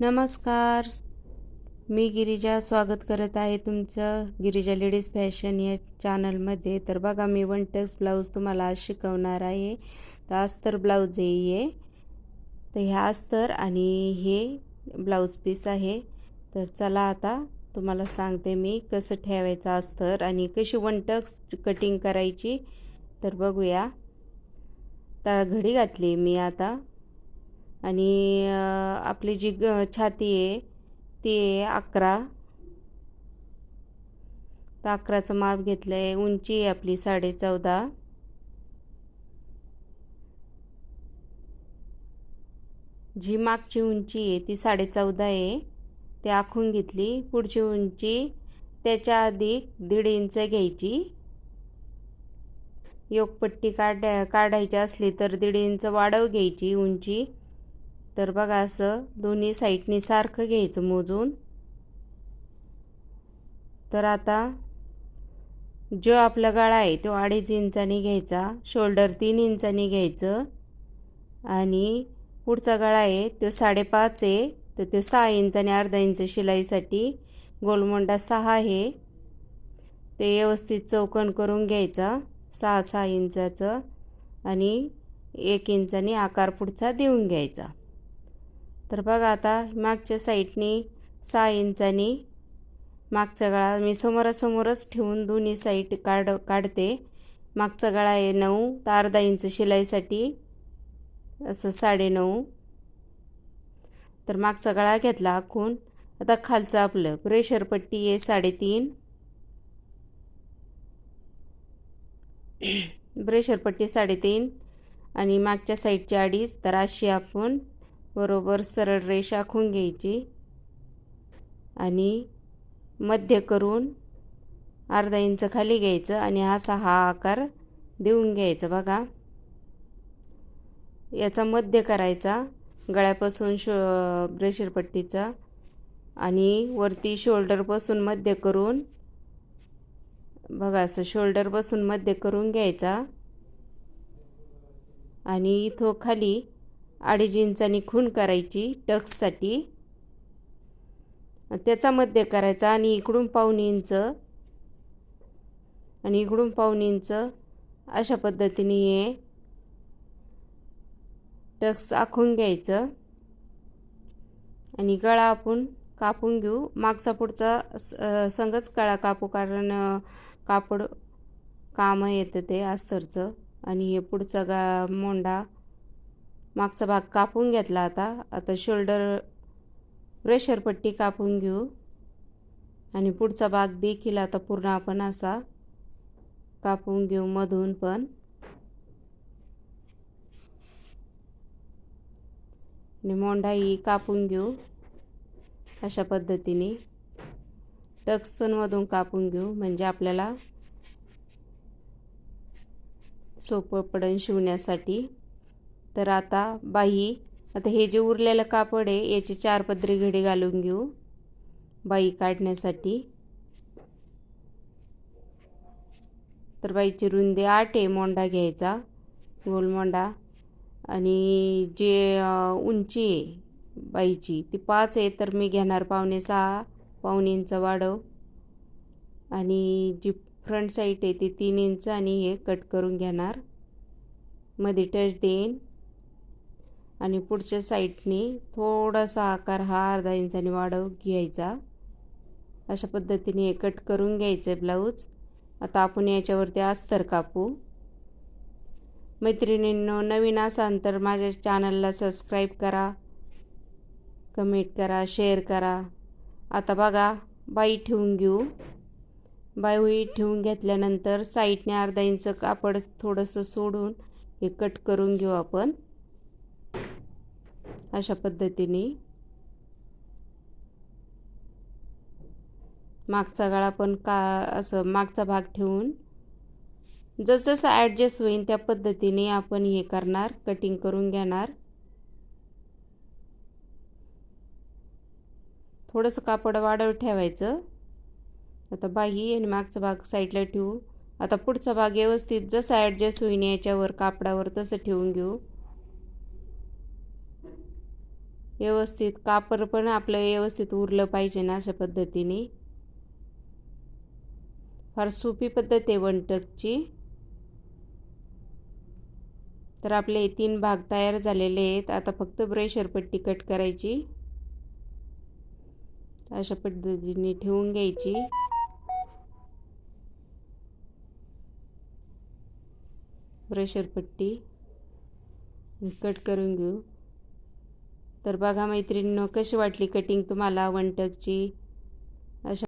नमस्कार. मी गिरिजा स्वागत करत आहे तुमचं गिरिजा लेडीज फॅशन या चॅनलमध्ये. तर बघा, मी वन टक्स ब्लाऊज तुम्हाला आज शिकवणार आहे. तर अस्तर ब्लाऊज आहे. तर हे अस्तर आणि हे ब्लाऊज पीस आहे. तर चला आता तुम्हाला सांगते मी कसं ठेवायचं अस्तर आणि कशी वन टक्स कटिंग करायची. तर बघूया. तर घडी घातली मी आता आणि आपली जी छाती आहे ती आहे 11. तर 11चं माप घेतलं आहे. उंची आहे आपली 14.5. जी मागची उंची आहे ती 14.5 आहे, ते आखून घेतली. पुढची उंची त्याच्या आधी 1.5 इंच घ्यायची. योगपट्टी काढायची असली तर 1.5 इंच वाढव घ्यायची उंची. तर बघा, असं दोन्ही साईडनी सारखं घ्यायचं मोजून. तर आता जो आपला गळा आहे तो 2.5 इंचांनी घ्यायचा, शोल्डर 3 इंचांनी घ्यायचं आणि पुढचा गळा आहे तो 5.5 आहे, तर ते 6 इंचांनी अर्धा इंच शिलाईसाठी. गोलमोंडा 6 आहे, ते व्यवस्थित चौकन करून घ्यायचा 6-6 इंचाचं आणि 1 इंचांनी आकार पुढचा देऊन घ्यायचा. तर बघा, आता मागच्या साईडनी 6 इंचांनी मागचा गळा मी समोरासमोरच ठेवून दोन्ही साईड काढते. मागचा गळा आहे 9, तर अर्धा इंच शिलाईसाठी असं 9.5. तर मागचा गळा घेतला आखून. आता खालचं आपलं प्रेशर पट्टी आहे 3.5. प्रेशर पट्टी 3.5 आणि मागच्या साईडची 2.5. तर अशी आपण बरोबर सरळ रेषा आखून घ्यायची आणि मध्य करून अर्धा इंच खाली घ्यायचं आणि हा आकार देऊन घ्यायचा. बघा, याचा मध्य करायचा गळ्यापासून प्रेशर पट्टीचा आणि वरती शोल्डरपासून मध्य करून, बघा असं शोल्डरपासून मध्य करून घ्यायचा आणि इथं खाली 2.5 इंचांनी खूण करायची टक्ससाठी. त्याचा मध्य करायचा आणि इकडून 1.5 इंच आणि इकडून 1.5 इंच अशा पद्धतीने हे टक्स आखून घ्यायचं आणि गळा आपण कापून घेऊ. मागचा पुढचा संगच गळा कापू, कारण कापड काम येतं ते अस्तरचं. आणि हे पुढचा मोंडा मागचा भाग कापून घेतला. आता शोल्डर प्रेशर पट्टी कापून घेऊ आणि पुढचा भाग देखील आता पूर्ण आपण असा कापून घेऊ मधून पण. आणि मोंडाही कापून घेऊ अशा पद्धतीने. टक्स पण मधून कापून घेऊ म्हणजे आपल्याला सोपं पडेल शिवण्यासाठी. तर आता आता हे जे उरलेलं कापड आहे याची 4 पदरी घडी घालून घेऊ बाही काढण्यासाठी. तर बाईची रुंदी 8 आहे. मोंडा घ्यायचा गोल मोंडा आणि जे उंची आहे बाईची ती 5 आहे, तर मी घेणार 5.5, 1.5 इंच वाढव. आणि जी फ्रंट साईड आहे ती 3 इंच आणि हे कट करून घेणार, मध्ये टच देईन आणि पुढच्या साईडनी थोडासा आकार हा अर्धा इंचाने वाढव घ्यायचा. अशा पद्धतीने हे कट करून घ्यायचं ब्लाऊज. आता आपण याच्यावरती अस्तर कापू. मैत्रिणींनो, नवीन असाल तर माझ्या चॅनलला सबस्क्राईब करा, कमेंट करा, शेअर करा. आता बघा, बाई ठेवून घेऊ. बाई ठेवून घेतल्यानंतर साईडने अर्धा इंच कापड थोडंसं सोडून हे कट करून घेऊ आपण अशा पद्धतीने. मागचा गळा पण असं मागचा भाग ठेवून जसं ॲडजस्ट होईल त्या पद्धतीने आपण हे करणार, कटिंग करून घेणार. थोडंसं कापड वाढव ठेवायचं. आता बाही आणि मागचा भाग साईडला ठेवू. आता पुढचा भाग व्यवस्थित जसं ॲडजस्ट होईल याच्यावर कापडावर तसं ठेवून घेऊ. व्यवस्थित कापड पण आपलं व्यवस्थित उरलं पाहिजे ना, अशा पद्धतीने. फार सोपी पद्धत आहे वनटकची. तर आपले 3 भाग तयार झालेले आहेत. आता फक्त ब्रेशर पट्टी कट करायची. अशा पद्धतीने ठेवून घ्यायची. ब्रेशर पट्टी कट करून घेऊ. तर बघा मैत्रिणींनो, कशी वाटली कटिंग तुम्हाला वनटकची. अशा